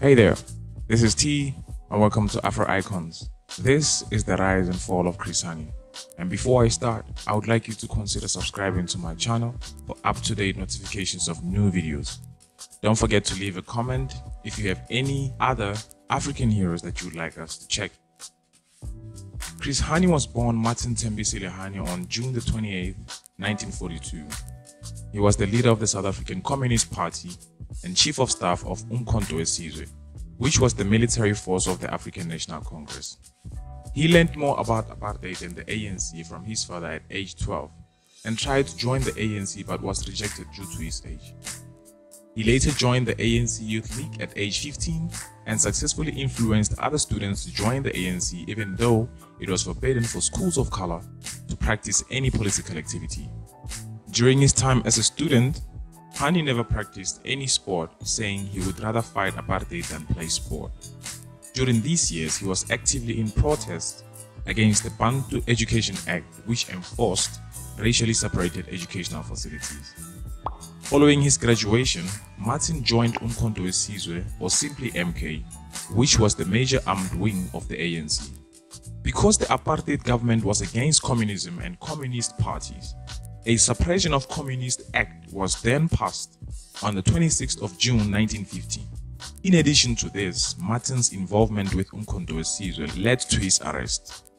Hey there, this is T and welcome to Afro Icons. This is the rise and fall of Chris Hani. And before I start, I would like you to consider subscribing to my channel for up-to-date notifications of new videos. Don't forget to leave a comment if you have any other African heroes that you would like us to check. Chris Hani was born Martin Tembisile Hani on June the 28th, 1942. He was the leader of the South African Communist Party and Chief of Staff of Umkhonto weSizwe, which was the military force of the African National Congress. He learned more about apartheid and the ANC from his father at age 12 and tried to join the ANC but was rejected due to his age. He later joined the ANC Youth League at age 15 and successfully influenced other students to join the ANC even though it was forbidden for schools of color to practice any political activity. During his time as a student, Hani never practiced any sport, saying he would rather fight apartheid than play sport. During these years, he was actively in protest against the Bantu Education Act, which enforced racially separated educational facilities. Following his graduation, Martin joined Umkhonto weSizwe, or simply MK, which was the major armed wing of the ANC. Because the apartheid government was against communism and communist parties, a Suppression of Communist Act was then passed on the 26th of June 1950. In addition to this, Martin's involvement with Umkhonto weSizwe led to his arrest.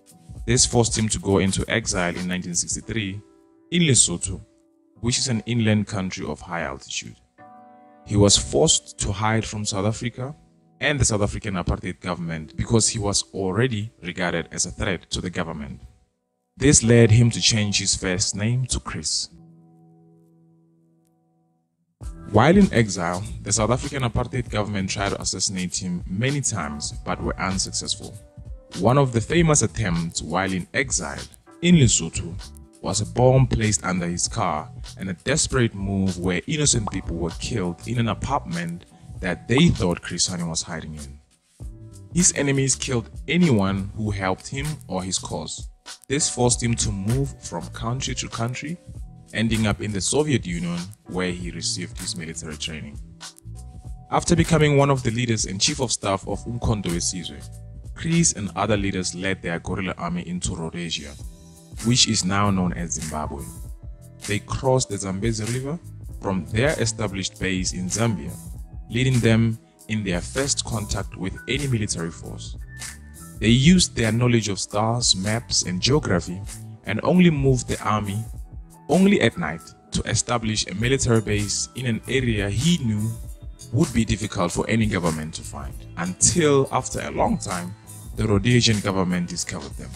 This forced him to go into exile in 1963 in Lesotho, which is an inland country of high altitude. He was forced to hide from South Africa and the South African apartheid government because he was already regarded as a threat to the government. This led him to change his first name to Chris. While in exile, the South African apartheid government tried to assassinate him many times but were unsuccessful. One of the famous attempts while in exile in Lesotho was a bomb placed under his car and a desperate move where innocent people were killed in an apartment that they thought Chris Hani was hiding in. His enemies killed anyone who helped him or his cause. This forced him to move from country to country, ending up in the Soviet Union where he received his military training. After becoming one of the leaders and chief of staff of Umkhonto weSizwe, Chris and other leaders led their guerrilla army into Rhodesia, which is now known as Zimbabwe. They crossed the Zambezi River from their established base in Zambia, leading them in their first contact with any military force. They used their knowledge of stars, maps, and geography and only moved the army only at night to establish a military base in an area he knew would be difficult for any government to find, until after a long time, the Rhodesian government discovered them.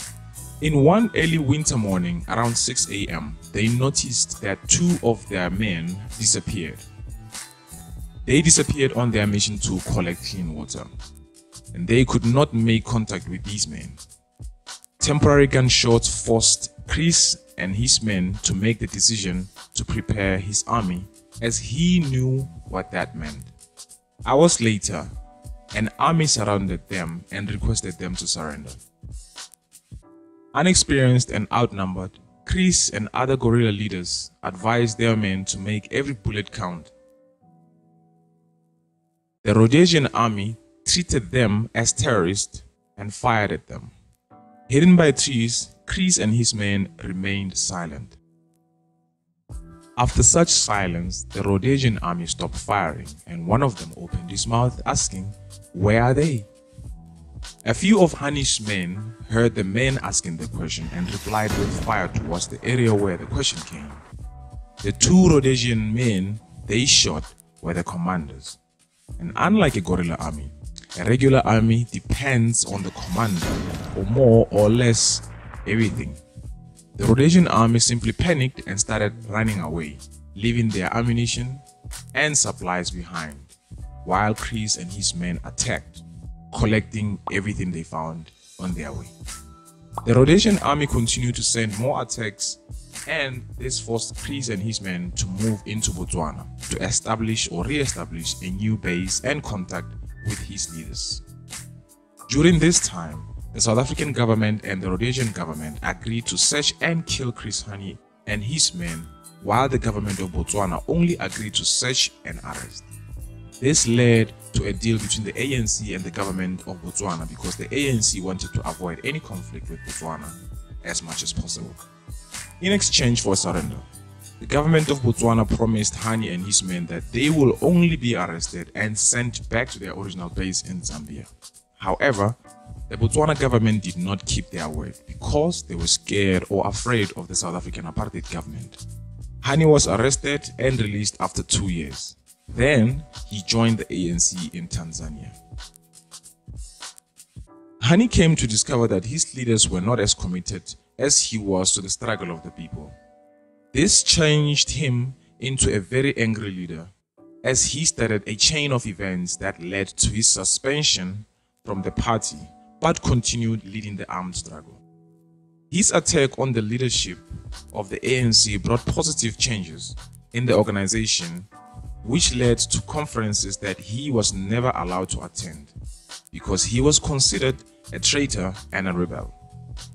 In one early winter morning around 6 a.m., they noticed that two of their men disappeared. They disappeared on their mission to collect clean water, and they could not make contact with these men. Temporary gunshots forced Chris and his men to make the decision to prepare his army, as he knew what that meant. Hours later, an army surrounded them and requested them to surrender. Unexperienced and outnumbered, Chris and other guerrilla leaders advised their men to make every bullet count. The Rhodesian army treated them as terrorists and fired at them. Hidden by trees, Chris and his men remained silent. After such silence, the Rhodesian army stopped firing and one of them opened his mouth asking, "Where are they?" A few of Hani's men heard the men asking the question and replied with fire towards the area where the question came. The two Rhodesian men they shot were the commanders. And unlike a guerrilla army, a regular army depends on the commander for more or less everything. The Rhodesian army simply panicked and started running away, leaving their ammunition and supplies behind, while Chris and his men attacked, collecting everything they found on their way. The Rhodesian army continued to send more attacks, and this forced Chris and his men to move into Botswana to establish or re-establish a new base and contact with his leaders. During this time, the South African government and the Rhodesian government agreed to search and kill Chris Hani and his men, while the government of Botswana only agreed to search and arrest. This led to a deal between the ANC and the government of Botswana because the ANC wanted to avoid any conflict with Botswana as much as possible. In exchange for a surrender, the government of Botswana promised Hani and his men that they will only be arrested and sent back to their original base in Zambia. However, the Botswana government did not keep their word because they were scared or afraid of the South African apartheid government. Hani was arrested and released after 2 years. Then, he joined the ANC in Tanzania. Hani came to discover that his leaders were not as committed as he was to the struggle of the people. This changed him into a very angry leader, as he started a chain of events that led to his suspension from the party, but continued leading the armed struggle. His attack on the leadership of the ANC brought positive changes in the organization, which led to conferences that he was never allowed to attend because he was considered a traitor and a rebel.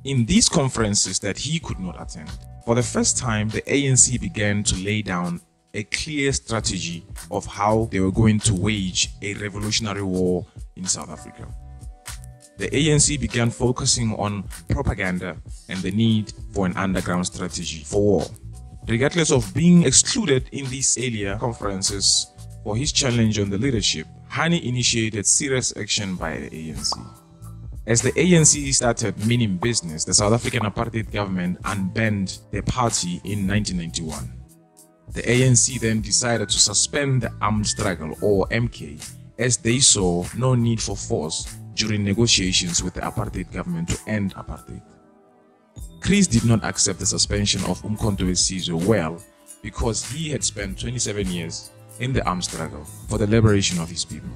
In these conferences that he could not attend, for the first time, the ANC began to lay down a clear strategy of how they were going to wage a revolutionary war in South Africa. The ANC began focusing on propaganda and the need for an underground strategy for war. Regardless of being excluded in these earlier conferences for his challenge on the leadership, Hani initiated serious action by the ANC. As the ANC started meaning business, the South African apartheid government unbanned their party in 1991. The ANC then decided to suspend the armed struggle, or MK, as they saw no need for force during negotiations with the apartheid government to end apartheid. Chris did not accept the suspension of Umkhonto we Sizwe well because he had spent 27 years in the armed struggle for the liberation of his people.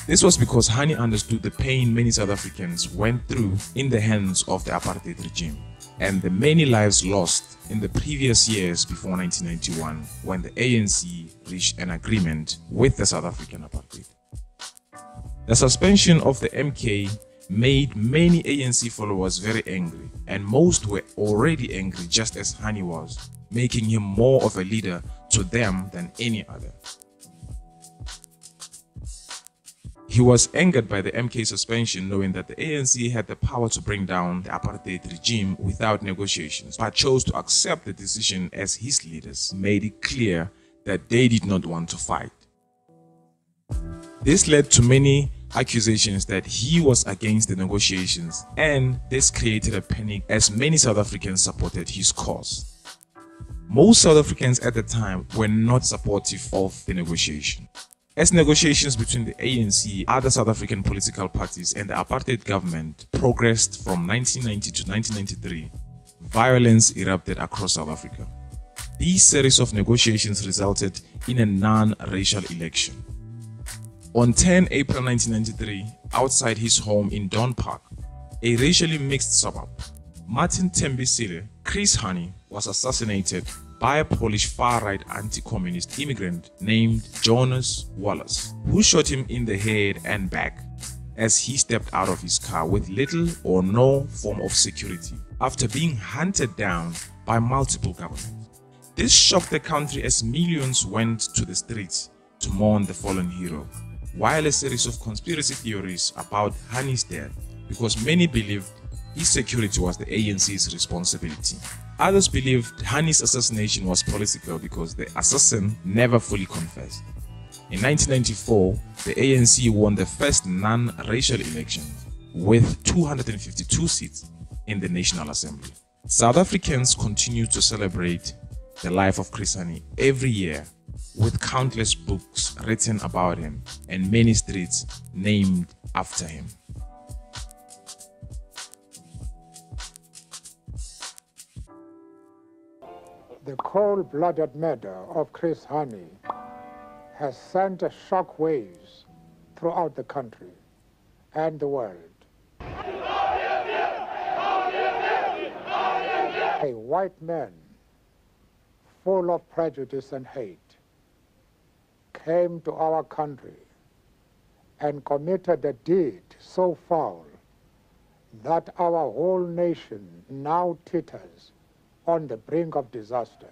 This was because Hani understood the pain many South Africans went through in the hands of the apartheid regime and the many lives lost in the previous years before 1991 when the ANC reached an agreement with the South African apartheid. The suspension of the MK made many ANC followers very angry, and most were already angry just as Hani was, making him more of a leader to them than any other. He was angered by the MK suspension, knowing that the ANC had the power to bring down the apartheid regime without negotiations, but chose to accept the decision as his leaders made it clear that they did not want to fight. This led to many accusations that he was against the negotiations, and this created a panic as many South Africans supported his cause. Most South Africans at the time were not supportive of the negotiation. As negotiations between the ANC, other South African political parties and the apartheid government progressed from 1990 to 1993, violence erupted across South Africa. These series of negotiations resulted in a non-racial election. On 10 April 1993, outside his home in Don Park, a racially mixed suburb, Martin Tembisile, Chris Hani, was assassinated by a Polish far-right anti-communist immigrant named Jonas Wallace, who shot him in the head and back as he stepped out of his car with little or no form of security after being hunted down by multiple governments. This shocked the country as millions went to the streets to mourn the fallen hero, while a series of conspiracy theories about Hani's death, because many believed his security was the ANC's responsibility. Others believed Hani's assassination was political because the assassin never fully confessed. In 1994, the ANC won the first non-racial election with 252 seats in the National Assembly. South Africans continue to celebrate the life of Chris Hani every year, with countless books written about him and many streets named after him. The cold-blooded murder of Chris Hani has sent shock waves throughout the country and the world. A white man full of prejudice and hate came to our country and committed a deed so foul that our whole nation now teeters on the brink of disaster.